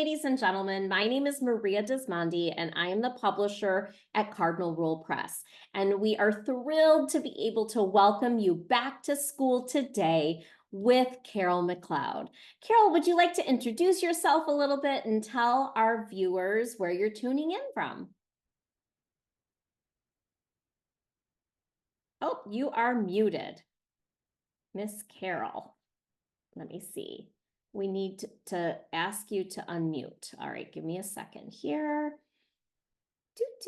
ladies and gentlemen. My name is Maria Desmondi, and I am the publisher at Cardinal Rule Press. And we are thrilled to be able to welcome you back to school today with Carol McCloud. Carol, would you like to introduce yourself a little bit and tell our viewers where you're tuning in from? Oh, you are muted, Miss Carol. Let me see. We need to ask you to unmute. All right, give me a second here.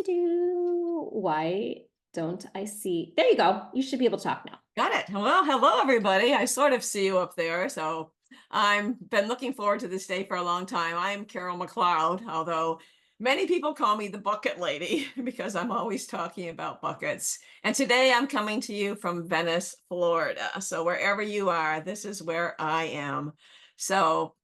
Why don't I see? There you go. You should be able to talk now. Got it. Well, hello, everybody. I sort of see you up there. So I've been looking forward to this day for a long time. I'm Carol McCloud, although many people call me the bucket lady because I'm always talking about buckets. And today I'm coming to you from Venice, Florida. So wherever you are, this is where I am. So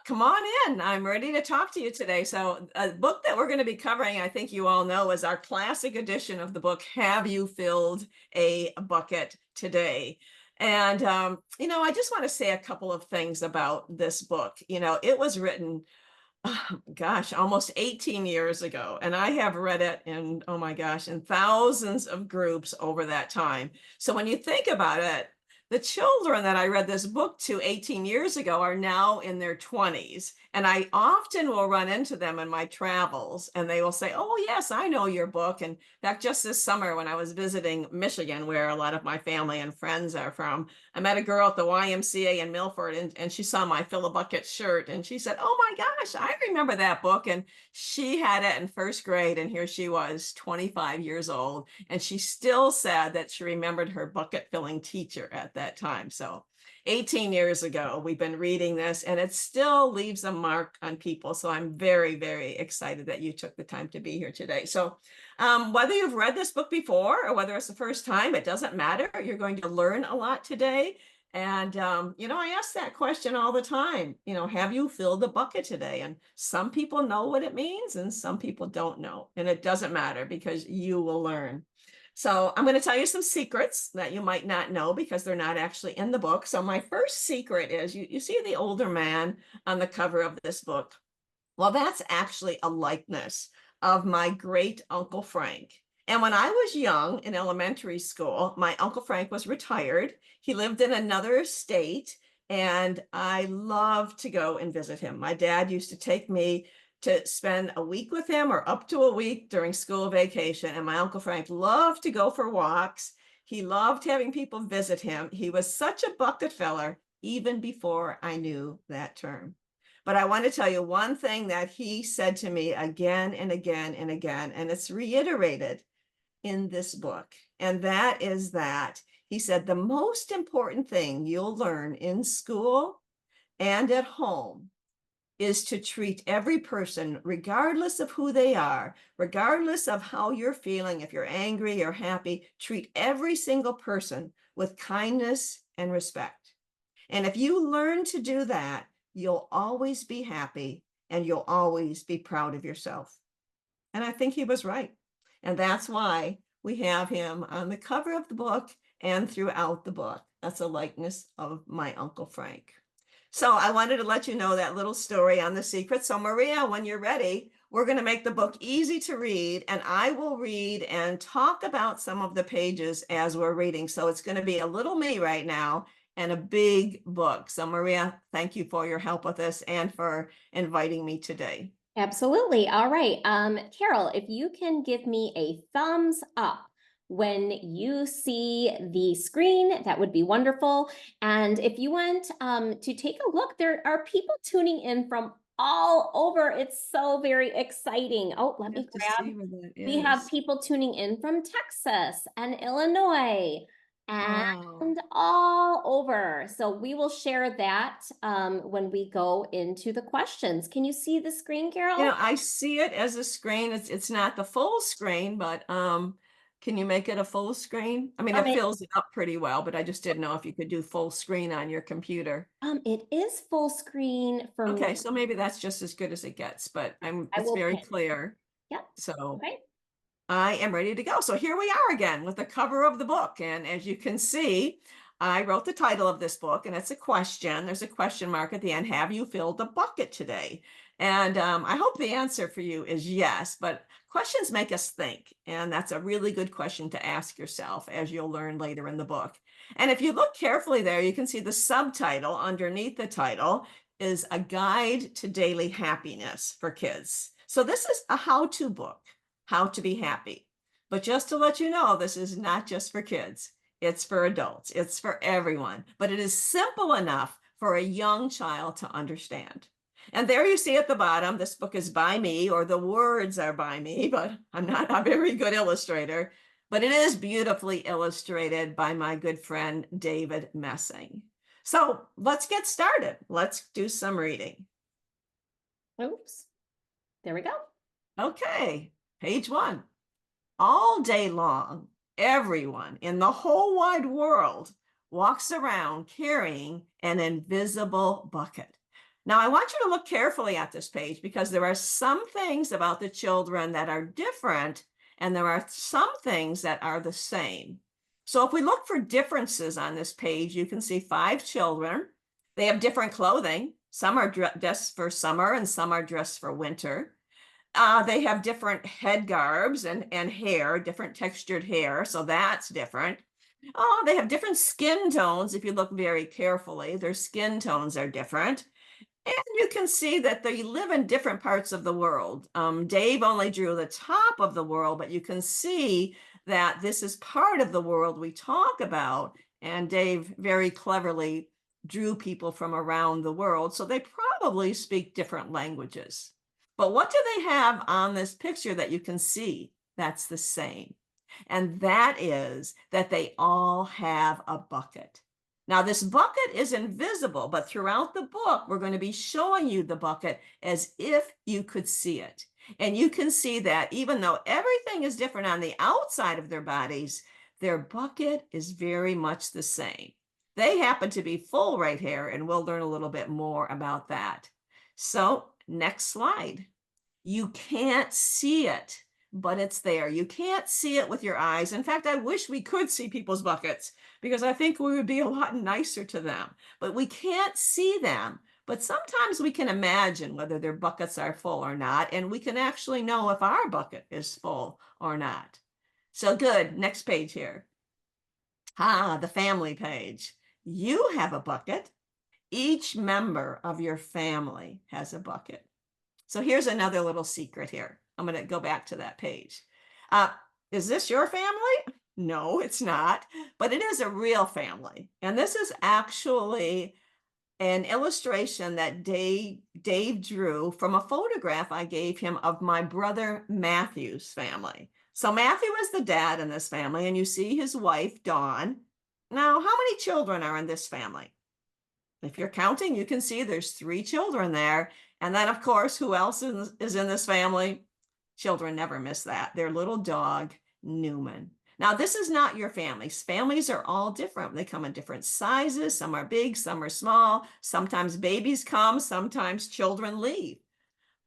come on in. I'm ready to talk to you today. So a book that we're going to be covering, I think you all know, is our classic edition of the book, Have You Filled a Bucket Today? And, I just want to say a couple of things about this book. It was written, gosh, almost 18 years ago. And I have read it in, oh my gosh, in thousands of groups over that time. So when you think about it, the children that I read this book to 18 years ago are now in their 20s. And I often will run into them in my travels and they will say, oh, yes, I know your book. And in fact, just this summer when I was visiting Michigan, where a lot of my family and friends are from, I met a girl at the YMCA in Milford and she saw my Fill a Bucket shirt and she said, oh my gosh, I remember that book. And she had it in first grade and here she was 25 years old. And she still said that she remembered her bucket filling teacher at that time. So 18 years ago, we've been reading this and it still leaves a mark on people. So I'm very, very excited that you took the time to be here today. So whether you've read this book before or whether it's the first time, it doesn't matter. You're going to learn a lot today. And, I ask that question all the time, have you filled the bucket today? And some people know what it means and some people don't know. And it doesn't matter because you will learn. So I'm going to tell you some secrets that you might not know because they're not actually in the book. So my first secret is you see the older man on the cover of this book. Well, that's actually a likeness of my great Uncle Frank. And when I was young in elementary school, my Uncle Frank was retired. He lived in another state and I loved to go and visit him. My dad used to take me to spend a week with him or up to a week during school vacation. And my Uncle Frank loved to go for walks. He loved having people visit him. He was such a bucket filler even before I knew that term. But I want to tell you one thing that he said to me again and again and again, and it's reiterated in this book. And that is that he said, the most important thing you'll learn in school and at home is to treat every person, regardless of who they are, regardless of how you're feeling, if you're angry or happy, treat every single person with kindness and respect. And if you learn to do that, you'll always be happy and you'll always be proud of yourself. And I think he was right. And that's why we have him on the cover of the book and throughout the book. That's a likeness of my Uncle Frank. So I wanted to let you know that little story on the secret. So Maria, when you're ready, we're going to make the book easy to read and I will read and talk about some of the pages as we're reading. So it's going to be a little me right now and a big book. So Maria, thank you for your help with this and for inviting me today. Absolutely. All right. Carol, if you can give me a thumbs up when you see the screen, that would be wonderful. And if you want to take a look, there are people tuning in from all over. It's so very exciting. Oh, let me grab. We have people tuning in from Texas and Illinois and all over. So we will share that when we go into the questions. Can you see the screen, Carol? I see it as a screen. It's not the full screen, but can you make it a full screen? I mean, it fills it up pretty well, but I just didn't know if you could do full screen on your computer. It is full screen for me. Okay, so maybe that's just as good as it gets, but it's very clear. Yep. So I am ready to go. So here we are again with the cover of the book. And as you can see, I wrote the title of this book, and it's a question. There's a question mark at the end. Have you filled the bucket today? And I hope the answer for you is yes, but questions make us think. And that's a really good question to ask yourself, as you'll learn later in the book. And if you look carefully there, you can see the subtitle underneath the title is A Guide to Daily Happiness for Kids. So this is a how-to book, how to be happy. But just to let you know, this is not just for kids. It's for adults. It's for everyone. But it is simple enough for a young child to understand. And there you see at the bottom, this book is by me, or the words are by me, but I'm not a very good illustrator. But it is beautifully illustrated by my good friend, David Messing. So let's get started. Let's do some reading. Oops. There we go. Okay, page 1. All day long, everyone in the whole wide world walks around carrying an invisible bucket. Now, I want you to look carefully at this page because there are some things about the children that are different, and there are some things that are the same. So if we look for differences on this page, you can see 5 children. They have different clothing. Some are dressed for summer and some are dressed for winter. They have different head garbs and hair, different textured hair, so that's different. Oh, they have different skin tones. If you look very carefully, their skin tones are different. And you can see that they live in different parts of the world. Dave only drew the top of the world, but you can see that this is part of the world we talk about. And Dave very cleverly drew people from around the world, so they probably speak different languages. But what do they have on this picture that you can see that's the same? And that is that they all have a bucket. Now, this bucket is invisible, but throughout the book, we're going to be showing you the bucket as if you could see it. And you can see that even though everything is different on the outside of their bodies, their bucket is very much the same. They happen to be full right here, and we'll learn a little bit more about that. So, next slide. You can't see it, but it's there. You can't see it with your eyes. In fact, I wish we could see people's buckets because I think we would be a lot nicer to them. But we can't see them. But sometimes we can imagine whether their buckets are full or not, and we can actually know if our bucket is full or not. So good. Next page here. The family page. You have a bucket. Each member of your family has a bucket. So here's another little secret here. I'm going to go back to that page. Is this your family? No, it's not, but it is a real family. And this is actually an illustration that Dave drew from a photograph I gave him of my brother Matthew's family. So Matthew is the dad in this family, and you see his wife, Dawn. Now, how many children are in this family? If you're counting, you can see there's 3 children there. And then, of course, who else is in this family? Children never miss that. Their little dog, Newman. Now, this is not your family. Families are all different. They come in different sizes. Some are big, some are small. Sometimes babies come, sometimes children leave.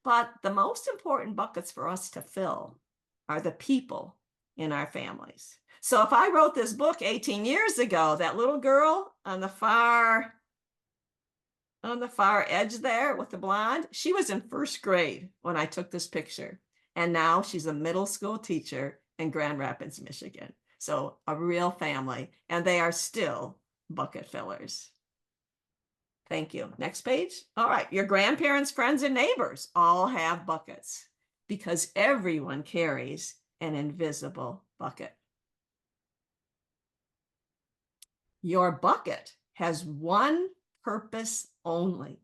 But the most important buckets for us to fill are the people in our families. So if I wrote this book 18 years ago, that little girl on the far edge there with the blonde, she was in 1st grade when I took this picture. And now she's a middle school teacher in Grand Rapids, Michigan. So a real family, and they are still bucket fillers. Thank you. Next page. All right, your grandparents, friends, and neighbors all have buckets because everyone carries an invisible bucket. Your bucket has one purpose only.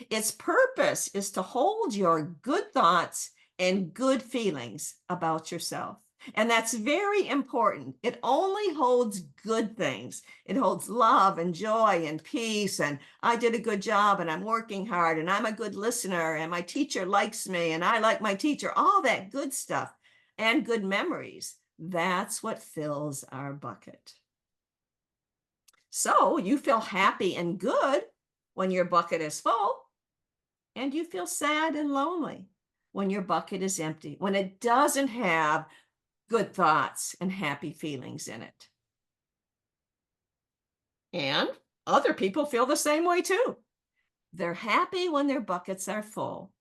Its purpose is to hold your good thoughts and good feelings about yourself. And that's very important. It only holds good things. It holds love and joy and peace. And I did a good job and I'm working hard and I'm a good listener and my teacher likes me and I like my teacher, all that good stuff and good memories. That's what fills our bucket. So you feel happy and good when your bucket is full, and you feel sad and lonely when your bucket is empty, when it doesn't have good thoughts and happy feelings in it. And other people feel the same way too. They're happy when their buckets are full,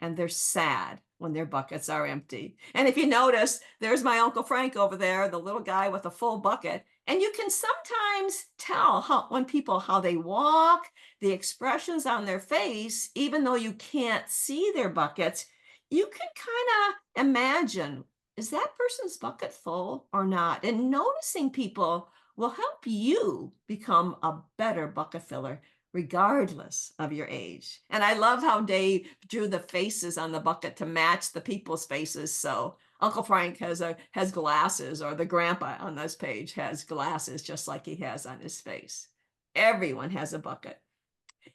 and they're sad when their buckets are empty. And if you notice, there's my Uncle Frank over there, the little guy with a full bucket. And you can sometimes tell when people, how they walk, the expressions on their face, even though you can't see their buckets, you can kind of imagine, is that person's bucket full or not? And noticing people will help you become a better bucket filler regardless of your age. And I love how Dave drew the faces on the bucket to match the people's faces. So Uncle Frank has glasses, or the grandpa on this page has glasses just like he has on his face. Everyone has a bucket.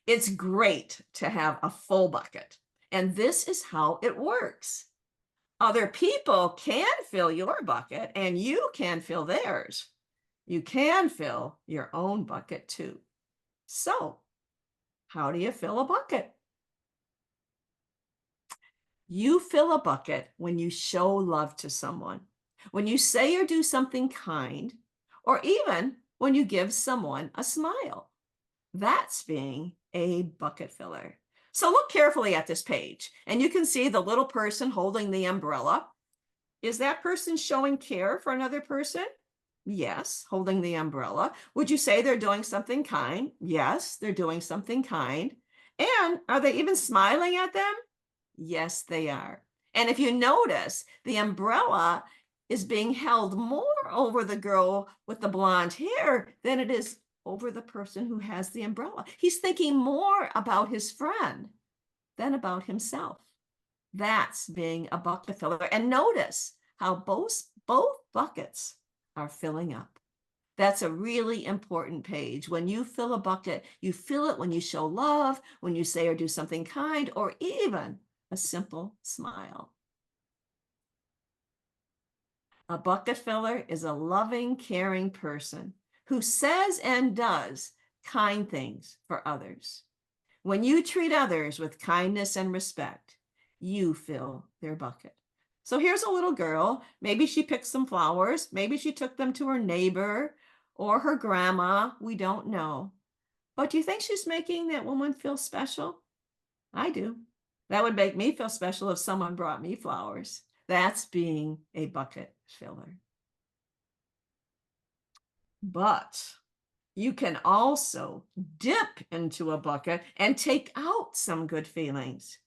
It's great to have a full bucket. And this is how it works. Other people can fill your bucket and you can fill theirs. You can fill your own bucket too. So, how do you fill a bucket? You fill a bucket when you show love to someone, when you say or do something kind, or even when you give someone a smile. That's being a bucket filler. So look carefully at this page, and you can see the little person holding the umbrella. Is that person showing care for another person? Yes, holding the umbrella. Would you say they're doing something kind? Yes, they're doing something kind. And are they even smiling at them? Yes, they are. And if you notice, the umbrella is being held more over the girl with the blonde hair than it is over the person who has the umbrella. He's thinking more about his friend than about himself. That's being a bucket filler. And notice how both buckets are filling up. That's a really important page. When you fill a bucket, you fill it when you show love, when you say or do something kind, or even a simple smile. A bucket filler is a loving, caring person who says and does kind things for others. When you treat others with kindness and respect, you fill their bucket. So here's a little girl. Maybe she picked some flowers. Maybe she took them to her neighbor or her grandma. We don't know. But do you think she's making that woman feel special? I do. That would make me feel special if someone brought me flowers. That's being a bucket filler. But you can also dip into a bucket and take out some good feelings.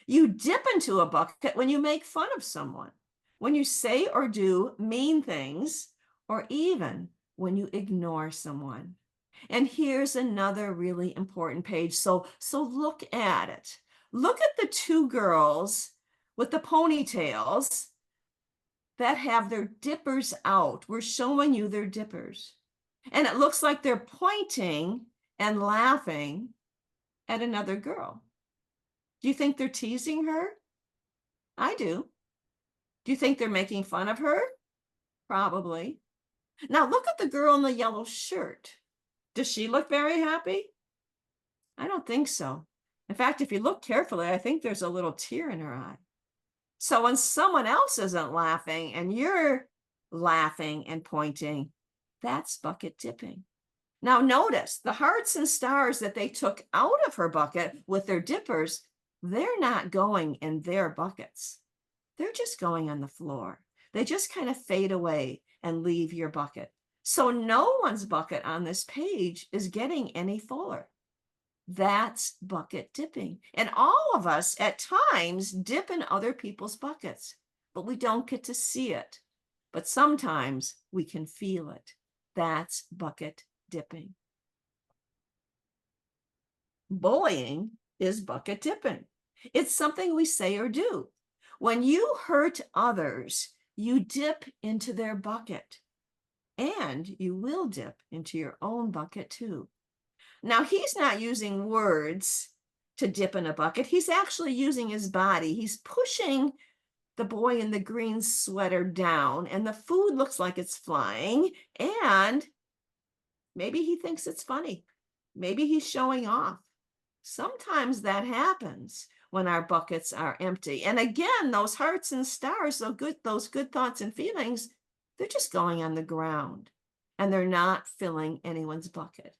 You dip into a bucket when you make fun of someone, when you say or do mean things, or even when you ignore someone. And here's another really important page. So look at it. Look at the two girls with the ponytails that have their dippers out. We're showing you their dippers. And it looks like they're pointing and laughing at another girl. Do you think they're teasing her? I do. Do you think they're making fun of her? Probably. Now look at the girl in the yellow shirt. Does she look very happy? I don't think so. In fact, if you look carefully, I think there's a little tear in her eye. So when someone else isn't laughing and you're laughing and pointing, that's bucket dipping. Now notice the hearts and stars that they took out of her bucket with their dippers, they're not going in their buckets. They're just going on the floor. They just kind of fade away and leave your bucket. So no one's bucket on this page is getting any fuller. That's bucket dipping. And all of us at times dip in other people's buckets, but we don't get to see it. But sometimes we can feel it. That's bucket dipping. Bullying is bucket dipping. It's something we say or do. When you hurt others, you dip into their bucket, and you will dip into your own bucket too. Now, he's not using words to dip in a bucket. He's actually using his body. He's pushing the boy in the green sweater down, and the food looks like it's flying, and maybe he thinks it's funny. Maybe he's showing off. Sometimes that happens when our buckets are empty. And again, those hearts and stars, those good thoughts and feelings, they're just going on the ground. and they're not filling anyone's bucket.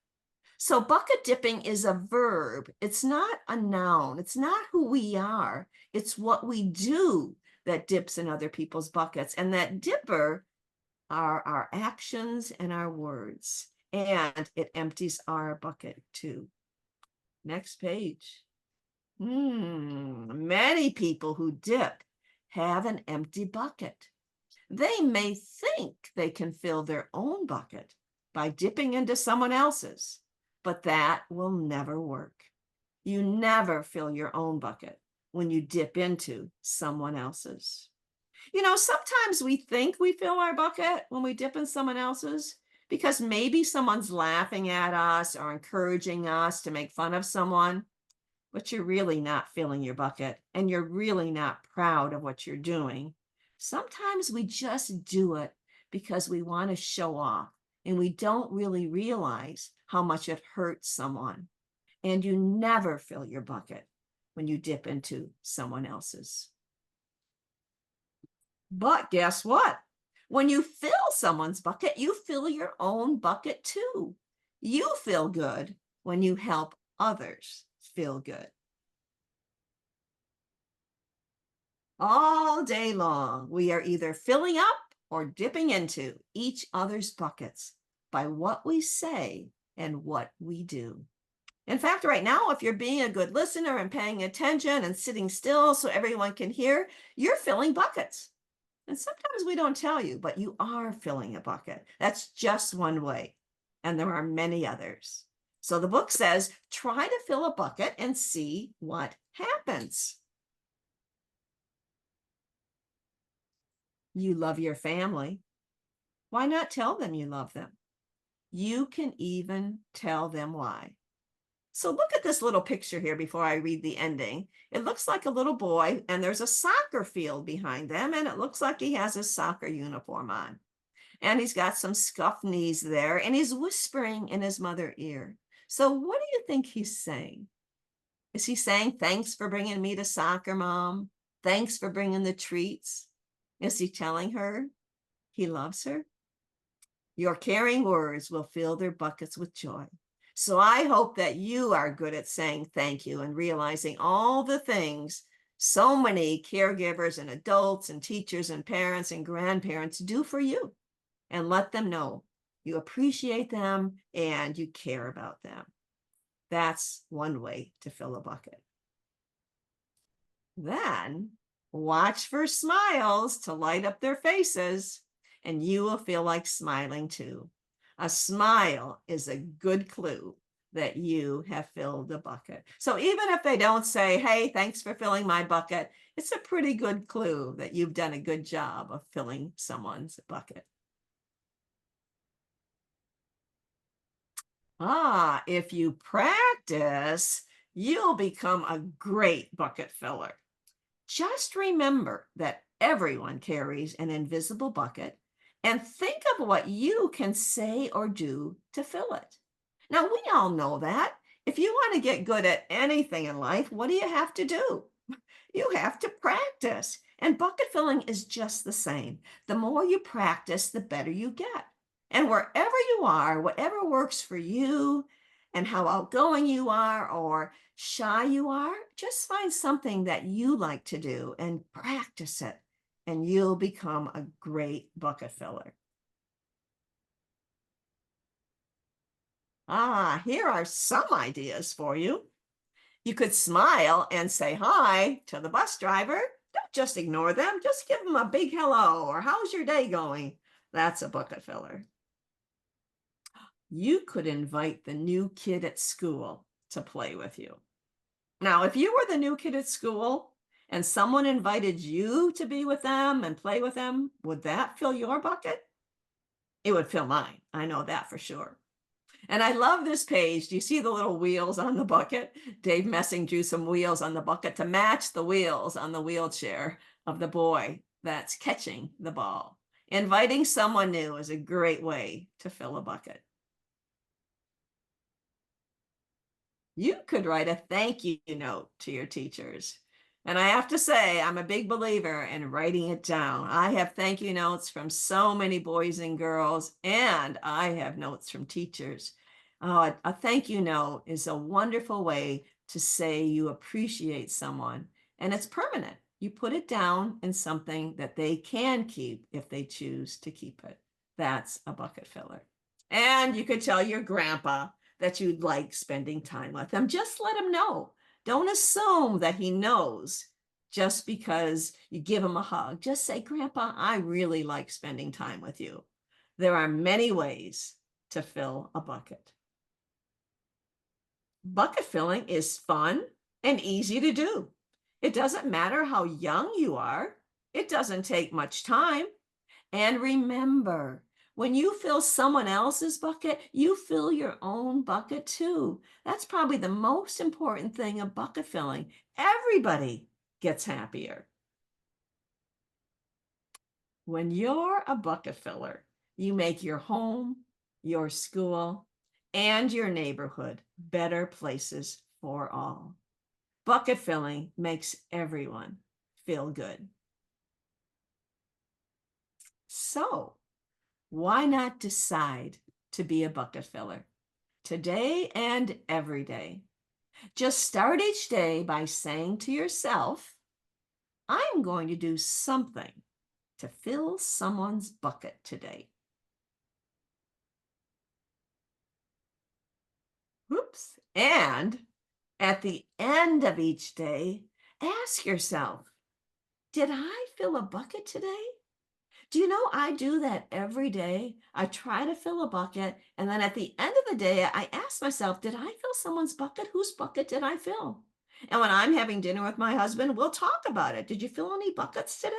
So bucket dipping is a verb. It's not a noun. It's not who we are. It's what we do that dips in other people's buckets. And that dipper are our actions and our words. And it empties our bucket too. Next page. Many people who dip have an empty bucket. They may think they can fill their own bucket by dipping into someone else's, but that will never work. You never fill your own bucket when you dip into someone else's. You know, sometimes we think we fill our bucket when we dip in someone else's because maybe someone's laughing at us or encouraging us to make fun of someone, but you're really not filling your bucket and you're really not proud of what you're doing. Sometimes we just do it because we want to show off and we don't really realize how much it hurts someone. And you never fill your bucket when you dip into someone else's. But guess what? When you fill someone's bucket, you fill your own bucket too. You feel good when you help others feel good. All day long, we are either filling up or dipping into each other's buckets by what we say and what we do. In fact, right now, if you're being a good listener and paying attention and sitting still so everyone can hear, you're filling buckets. And sometimes we don't tell you, but you are filling a bucket. That's just one way. And there are many others. So the book says, try to fill a bucket and see what happens. You love your family. Why not tell them you love them? You can even tell them why. So look at this little picture here before I read the ending. It looks like a little boy, and there's a soccer field behind them, and it looks like he has his soccer uniform on. And he's got some scuffed knees there, and he's whispering in his mother's ear. So what do you think he's saying? Is he saying, thanks for bringing me to soccer, Mom? Thanks for bringing the treats? Is he telling her he loves her? Your caring words will fill their buckets with joy. So I hope that you are good at saying thank you and realizing all the things so many caregivers and adults and teachers and parents and grandparents do for you, and let them know you appreciate them and you care about them. That's one way to fill a bucket. Then watch for smiles to light up their faces, and you will feel like smiling too. A smile is a good clue that you have filled the bucket. So even if they don't say, hey, thanks for filling my bucket, it's a pretty good clue that you've done a good job of filling someone's bucket. If you practice, you'll become a great bucket filler. Just remember that everyone carries an invisible bucket and think of what you can say or do to fill it. Now, we all know that. If you want to get good at anything in life, what do you have to do? You have to practice. And bucket filling is just the same. The more you practice, the better you get. And wherever you are, whatever works for you and how outgoing you are or shy you are, just find something that you like to do and practice it, and you'll become a great bucket filler. Here are some ideas for you. You could smile and say hi to the bus driver. Don't just ignore them. Just give them a big hello or how's your day going? That's a bucket filler. You could invite the new kid at school to play with you. Now, if you were the new kid at school and someone invited you to be with them and play with them, would that fill your bucket? It would fill mine. I know that for sure. And I love this page. Do you see the little wheels on the bucket? Dave Messing drew some wheels on the bucket to match the wheels on the wheelchair of the boy that's catching the ball. Inviting someone new is a great way to fill a bucket. You could write a thank you note to your teachers. And I have to say, I'm a big believer in writing it down. I have thank you notes from so many boys and girls, and I have notes from teachers. A thank you note is a wonderful way to say you appreciate someone, and it's permanent. You put it down in something that they can keep if they choose to keep it. That's a bucket filler. And you could tell your grandpa that you'd like spending time with him. Just let him know. Don't assume that he knows just because you give him a hug. Just say, Grandpa, I really like spending time with you. There are many ways to fill a bucket. Bucket filling is fun and easy to do. It doesn't matter how young you are. It doesn't take much time. And remember, when you fill someone else's bucket, you fill your own bucket too. That's probably the most important thing of bucket filling. Everybody gets happier. When you're a bucket filler, you make your home, your school, and your neighborhood better places for all. Bucket filling makes everyone feel good. So, why not decide to be a bucket filler today and every day? Just start each day by saying to yourself, I'm going to do something to fill someone's bucket today. Oops. And at the end of each day, ask yourself, did I fill a bucket today? Do you know I do that every day? I try to fill a bucket, and then at the end of the day, I ask myself, did I fill someone's bucket? Whose bucket did I fill? And when I'm having dinner with my husband, we'll talk about it. Did you fill any buckets today?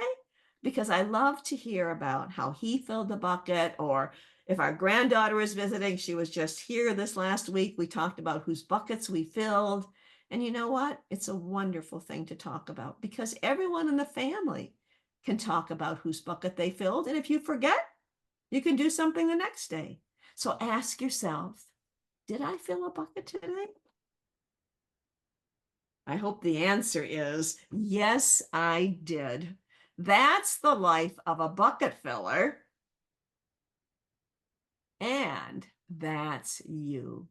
Because I love to hear about how he filled the bucket, or if our granddaughter is visiting, she was just here this last week. We talked about whose buckets we filled. And you know what? It's a wonderful thing to talk about because everyone in the family can talk about whose bucket they filled. And if you forget, you can do something the next day. So ask yourself, did I fill a bucket today? I hope the answer is yes, I did. That's the life of a bucket filler. And that's you.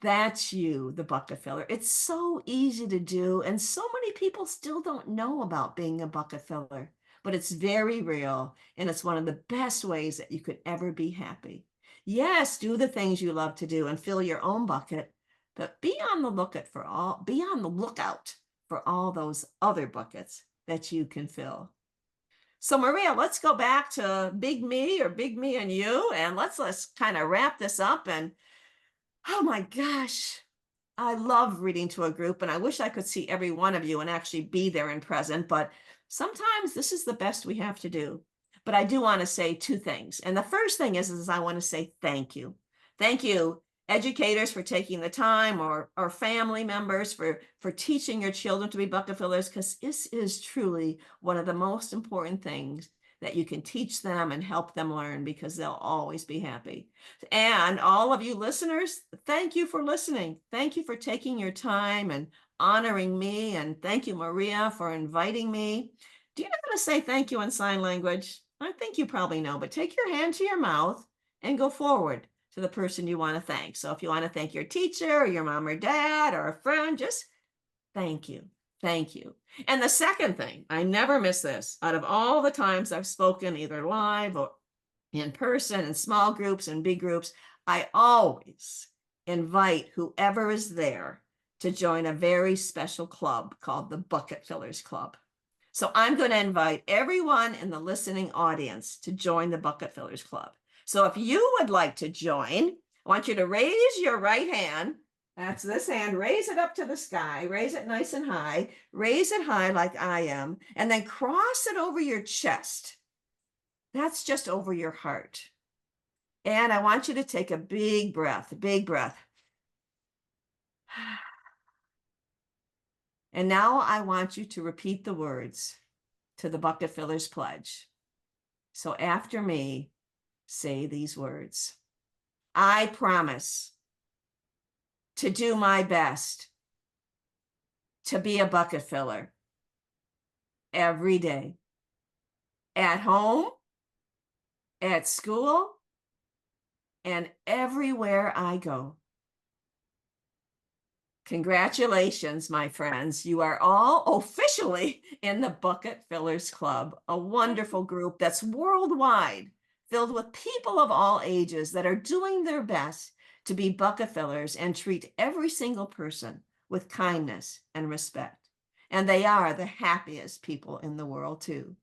That's you, the bucket filler. It's so easy to do, and so many people still don't know about being a bucket filler, but it's very real, and it's one of the best ways that you could ever be happy. Yes, do the things you love to do and fill your own bucket, but be on the lookout for all those other buckets that you can fill. So Maria, let's go back to big me or big me and you, and let's kind of wrap this up. And oh my gosh, I love reading to a group, and I wish I could see every one of you and actually be there and present, but sometimes this is the best we have to do. But I do want to say two things. And the first thing is I want to say thank you. Thank you, educators, for taking the time, or family members for teaching your children to be bucket fillers, because this is truly one of the most important things that you can teach them and help them learn, because they'll always be happy. And all of you listeners, thank you for listening. Thank you for taking your time and honoring me. And thank you, Maria, for inviting me. Do you know how to say thank you in sign language? I think you probably know, but take your hand to your mouth and go forward to the person you want to thank. So if you want to thank your teacher or your mom or dad or a friend, just thank you. Thank you. And the second thing, I never miss this. Out of all the times I've spoken, either live or in person, in small groups and big groups, I always invite whoever is there to join a very special club called the Bucket Fillers Club. So I'm going to invite everyone in the listening audience to join the Bucket Fillers Club. So if you would like to join, I want you to raise your right hand. That's this hand. Raise it up to the sky. Raise it nice and high. Raise it high like I am. And then cross it over your chest. That's just over your heart. And I want you to take a big breath, And now I want you to repeat the words to the Bucket Fillers Pledge. So after me, say these words. I promise to do my best to be a bucket filler. every day, at home, at school, and everywhere I go. Congratulations, my friends. You are all officially in the Bucket Fillers Club, a wonderful group that's worldwide, filled with people of all ages that are doing their best to be bucket fillers and treat every single person with kindness and respect. And they are the happiest people in the world, too.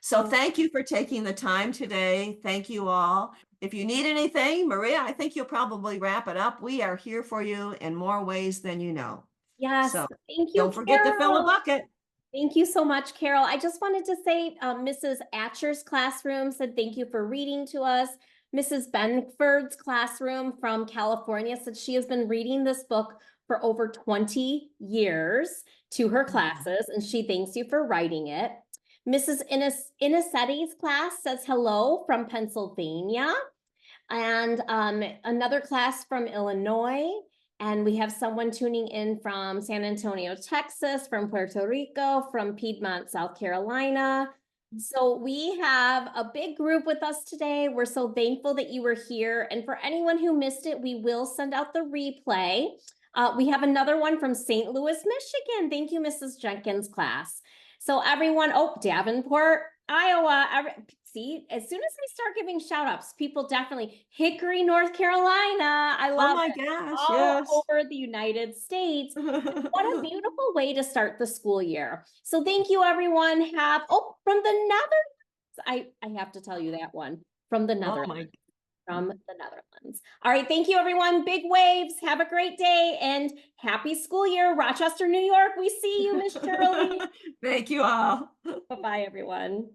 So Oh, thank you for taking the time today. Thank you all. If you need anything, Maria, I think you'll probably wrap it up. We are here for you in more ways than you know. yes. So Thank you, don't forget to fill a Carol. bucket. Thank you so much, Carol. I just wanted to say Mrs. Atcher's classroom said thank you for reading to us. Mrs. Benford's classroom from California said she has been reading this book for over 20 years to her classes, and she thanks you for writing it. Mrs. Inasetti's class says hello from Pennsylvania. And another class from Illinois. And we have someone tuning in from San Antonio, Texas, from Puerto Rico, from Piedmont, South Carolina. So we have a big group with us today. We're so thankful that you were here. And for anyone who missed it, we will send out the replay. We have another one from St. Louis, Michigan. Thank you, Mrs. Jenkins' class. So everyone, oh, Davenport, Iowa. See, as soon as we start giving shout outs, people definitely Hickory, North Carolina. I Oh love my it. gosh, All yes. over the United States. What a beautiful way to start the school year. So thank you, everyone. Have from the Netherlands. I have to tell you that one from the Oh Netherlands. my. From the Netherlands. All right. Thank you, everyone. Big waves. Have a great day and happy school year. Rochester, New York. We see you, Miss Shirley. Thank you all. Bye-bye, everyone.